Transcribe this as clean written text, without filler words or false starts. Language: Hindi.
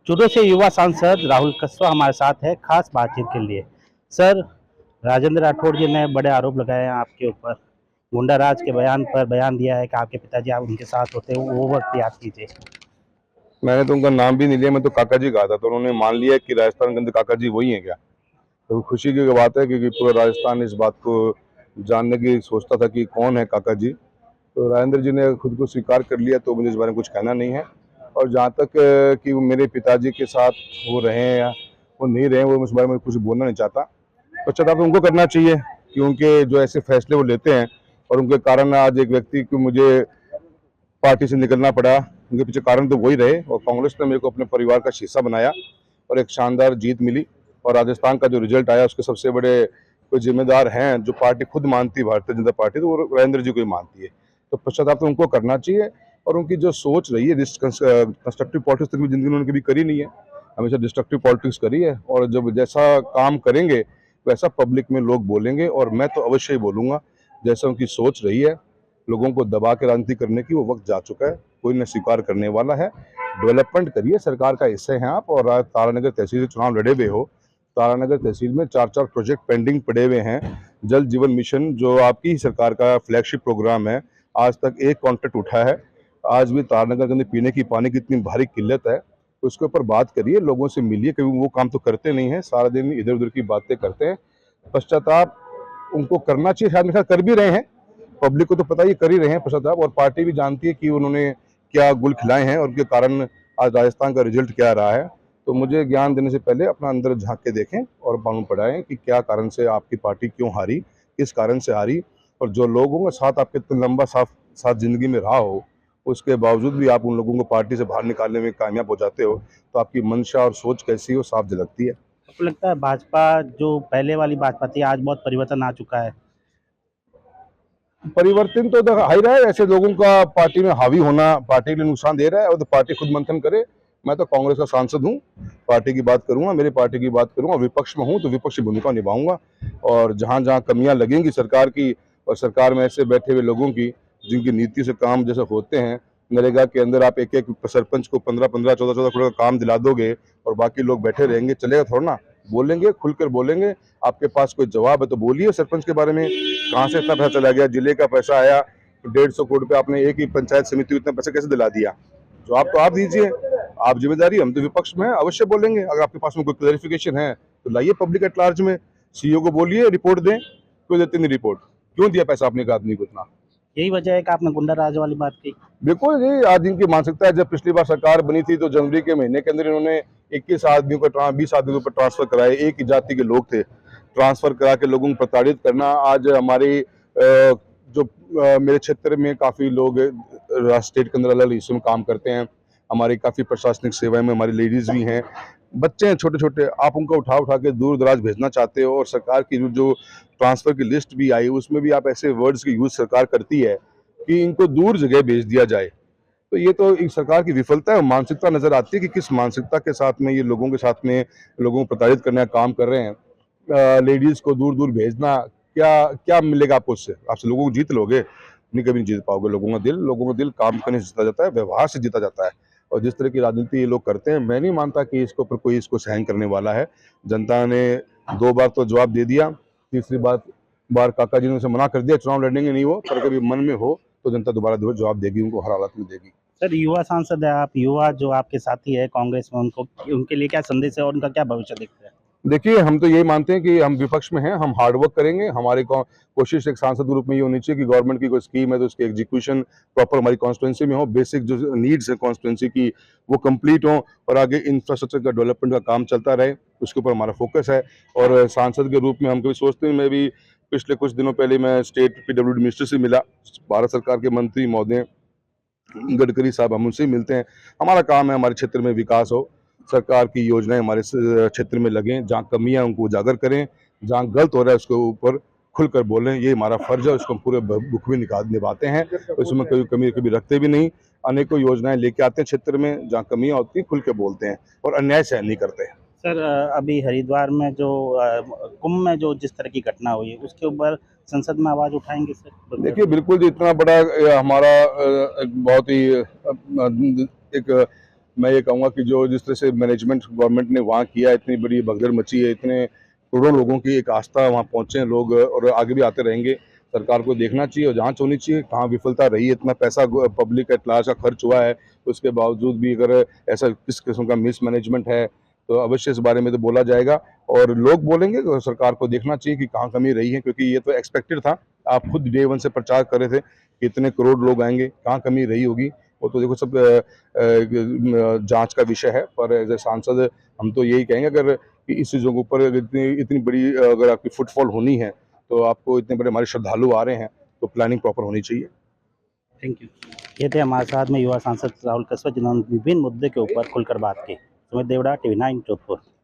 चूरू से युवा सांसद राहुल कस्वा हमारे साथ है खास बातचीत के लिए। सर, राजेंद्र राठौड़ जी ने बड़े आरोप लगाए हैं आपके ऊपर। गुंडा राज के बयान पर बयान दिया है कि आपके पिताजी आप उनके साथ होते, वो वक्त याद कीजिए। मैंने तो उनका नाम भी नहीं लिया, मैं तो काका जी कहा था, तो उन्होंने मान लिया कि राजस्थान के अंदर काका जी वही हैं क्या। तो खुशी की बात है क्योंकि पूरा राजस्थान इस बात को जानने की सोचता था कि कौन है काका जी। तो राजेंद्र जी ने खुद को स्वीकार कर लिया, तो मुझे इस बारे में कुछ कहना नहीं है। और जहाँ तक कि वो मेरे पिताजी के साथ वो रहे हैं या वो नहीं रहे, वो इस बारे में कुछ बोलना नहीं चाहता। पश्चाताप तो उनको करना चाहिए कि उनके जो ऐसे फैसले वो लेते हैं और उनके कारण आज एक व्यक्ति को मुझे पार्टी से निकलना पड़ा, उनके पीछे कारण तो वही रहे। और कांग्रेस ने मेरे को अपने परिवार का शीशा बनाया और एक शानदार जीत मिली। और राजस्थान का जो रिजल्ट आया उसके सबसे बड़े कोई जिम्मेदार हैं जो पार्टी खुद मानती है, भारतीय जनता पार्टी, तो वो राजेंद्र जी को ही मानती है। तो पश्चाताप तो उनको करना चाहिए। और उनकी जो सोच रही है, कंस्ट्रक्टिव पॉलिटिक्स तक भी जिंदगी में उनकी भी करी नहीं है, हमेशा डिस्ट्रक्टिव पॉलिटिक्स करी है। और जब जैसा काम करेंगे वैसा पब्लिक में लोग बोलेंगे, और मैं तो अवश्य ही बोलूंगा। जैसा उनकी सोच रही है, लोगों को दबा के राजनीति करने की, वो वक्त जा चुका है, कोई न स्वीकार करने वाला है। डेवलपमेंट करिए, सरकार का हिस्से हैं आप। और आज तारानगर तहसील से चुनाव लड़े हुए हो, तारानगर तहसील में 4-4 प्रोजेक्ट पेंडिंग पड़े हुए हैं। जल जीवन मिशन जो आपकी ही सरकार का फ्लैगशिप प्रोग्राम है, आज तक एक कॉन्ट्रैक्ट उठा है। आज भी तारानगर के अंदर पीने की पानी की इतनी भारी किल्लत है, तो उसके ऊपर बात करिए, लोगों से मिलिए। कभी वो काम तो करते नहीं है, सारा दिन इधर उधर की बातें करते हैं। पश्चाताप उनको करना चाहिए, शायद मेरे ख्याल कर भी रहे हैं। पब्लिक को तो पता ही कर ही रहे हैं पश्चाताप, और पार्टी भी जानती है कि उन्होंने क्या गुल खिलाए हैं और उनके कारण आज राजस्थान का रिजल्ट क्या रहा है। तो मुझे ज्ञान देने से पहले अपना अंदर झांक के देखें और मालूम पड़ाएं कि क्या कारण से आपकी पार्टी क्यों हारी, किस कारण से हारी। और जो लोगों के साथ आपके इतना लंबा साथ जिंदगी में रहा हो, उसके बावजूद भी आप उन लोगों को पार्टी से बाहर निकालने में कामयाब हो जाते हो, तो आपकी मंशा और सोच कैसी हो साफ झलकती है। आपको लगता है भाजपा जो पहले वाली भाजपा थी, आज बहुत परिवर्तन आ चुका है? परिवर्तन तो आ ही रहा है, ऐसे लोगों का पार्टी में हावी होना पार्टी के लिए नुकसान दे रहा है। और तो पार्टी खुद मंथन करे। मैं तो कांग्रेस का सांसद हूँ, पार्टी की बात करूंगा, मेरी पार्टी की बात करूंगा। विपक्ष में हूँ तो विपक्ष की भूमिका निभाऊंगा। और जहां जहां कमियां लगेंगी सरकार की, और सरकार में ऐसे बैठे हुए लोगों की जिनकी नीति से काम जैसे होते हैं, नरेगा के अंदर आप एक एक सरपंच को 15-15, 14-14 करोड़ का काम दिला दोगे और बाकी लोग बैठे रहेंगे, चलेगा थोड़ा ना। बोलेंगे, खुलकर बोलेंगे। आपके पास कोई जवाब है तो बोलिए सरपंच के बारे में, कहाँ से इतना पैसा चला गया, जिले का पैसा आया 150 करोड़ रुपये, आपने एक ही पंचायत समिति को इतना पैसा कैसे दिला दिया। जवाब तो आप दीजिए, आप जिम्मेदारी, हम तो विपक्ष में हैं, अवश्य बोलेंगे। अगर आपके पास में कोई क्लैरिफिकेशन है तो लाइए पब्लिक एट लार्ज में, सीईओ को बोलिए रिपोर्ट दें। क्यों देते नहीं रिपोर्ट, क्यों दिया पैसा आपने एक आदमी को इतना। यही वजह है कि आपने गुंडा राज वाली बात की। बिल्कुल जी, आज इनकी मानसिकता है। जब पिछली बार सरकार बनी थी तो जनवरी के महीने के अंदर इन्होंने 21 आदमियों को 20 आदमियों पर ट्रांसफर कराए। एक ही जाति के लोग थे, ट्रांसफर करा के लोगों को प्रताड़ित करना। आज हमारी जो मेरे क्षेत्र में काफ़ी लोग स्टेट के अंदर अलग अलग हिस्सों में काम करते हैं। हमारी काफ़ी प्रशासनिक सेवाएं में हमारी लेडीज़ भी हैं, बच्चे हैं छोटे छोटे। आप उनको उठा उठा के दूर दराज भेजना चाहते हो। और सरकार की जो ट्रांसफ़र की लिस्ट भी आई, उसमें भी आप ऐसे वर्ड्स की यूज़ सरकार करती है कि इनको दूर जगह भेज दिया जाए। तो ये तो एक सरकार की विफलता है, मानसिकता नजर आती है कि किस मानसिकता के साथ में ये लोगों के साथ में लोगों को प्रताड़ित करने का काम कर रहे हैं। लेडीज को दूर दूर भेजना, क्या क्या मिलेगा आपको उससे। आपसे लोगों को जीत लोगे नहीं, कभी नहीं जीत पाओगे लोगों का दिल। लोगों का दिल काम करने से जीता जाता है, व्यवहार से जीता जाता है। और जिस तरह की राजनीति ये लोग करते हैं, मैं नहीं मानता कि इसके ऊपर कोई इसको सहन करने वाला है। जनता ने 2 बार तो जवाब दे दिया, तीसरी बार काका जी ने उसे मना कर दिया, चुनाव लड़ेंगे नहीं वो, पर कभी मन में हो तो जनता दोबारा जवाब देगी, उनको हर हालत में देगी। सर, युवा सांसद है आप, युवा जो आपके साथी है कांग्रेस में, उनको उनके लिए क्या संदेश है और उनका क्या भविष्य दिखता है? देखिए, हम तो यही मानते हैं कि हम विपक्ष में हैं, हम हार्ड वर्क करेंगे। हमारी कोशिश एक सांसद के रूप में ये होनी चाहिए कि गवर्नमेंट की कोई स्कीम है तो उसकी एग्जीक्यूशन प्रॉपर हमारी कॉन्स्टिट्यूंसी में हो, बेसिक जो नीड्स है कॉन्स्टिट्यूंसी की वो कंप्लीट हो, और आगे इंफ्रास्ट्रक्चर का डेवलपमेंट का काम चलता रहे, उसके ऊपर हमारा फोकस है। और सांसद के रूप में हम कभी सोचते हैं, मैं भी पिछले कुछ दिनों पहले मैं स्टेट PWD मिनिस्टर से मिला, भारत सरकार के मंत्री महोदय गडकरी साहब, हम उनसे मिलते हैं। हमारा काम है हमारे क्षेत्र में विकास हो, सरकार की योजनाएं हमारे क्षेत्र में लगें, जहाँ कमियां उनको उजागर करें, जहाँ गलत हो रहा है उसके ऊपर खुलकर बोलें। ये हमारा फर्ज है, उसको हम पूरे बखूबी निभाते हैं। उसमें कोई कमी कभी रखते भी नहीं। अनेकों योजनाएं लेके आते हैं क्षेत्र में, जहाँ कमियां होती हैं खुल के बोलते हैं और अन्याय सहन नहीं करते हैं। सर, अभी हरिद्वार में जो कुंभ में जो जिस तरह की घटना हुई है, उसके ऊपर संसद में आवाज उठाएंगे सर? देखिए, बिल्कुल जी, इतना बड़ा हमारा एक बहुत ही एक मैं ये कहूँगा कि जो जिस तरह से मैनेजमेंट गवर्नमेंट ने वहाँ किया, इतनी बड़ी भगदड़ मची है, इतने करोड़ों लोगों की एक आस्था वहाँ पहुँचे हैं लोग और आगे भी आते रहेंगे। सरकार को देखना चाहिए और जांच होनी चाहिए कहाँ विफलता रही है। इतना पैसा पब्लिक एट लार्ज का खर्च हुआ है, उसके बावजूद भी अगर ऐसा किस किस्म का मिसमैनेजमेंट है तो अवश्य इस बारे में तो बोला जाएगा और लोग बोलेंगे तो सरकार को देखना चाहिए कि कहाँ कमी रही है, क्योंकि ये तो एक्सपेक्टेड था। आप खुद डे वन से प्रचार कर रहे थे कि इतने करोड़ लोग आएंगे, कहाँ कमी रही होगी वो तो देखो सब जांच का विषय है। पर एज ए सांसद हम तो यही कहेंगे अगर कि इस चीज़ों के ऊपर इतनी इतनी बड़ी अगर आपकी फुटफॉल होनी है तो आपको इतने बड़े हमारे श्रद्धालु आ रहे हैं तो प्लानिंग प्रॉपर होनी चाहिए। Thank you. ये थे हमारे साथ में युवा सांसद राहुल कस्वा, जिन्होंने विभिन्न मुद्दे के ऊपर खुलकर बात की। सुमित देवड़ा, TV9 जोधपुर।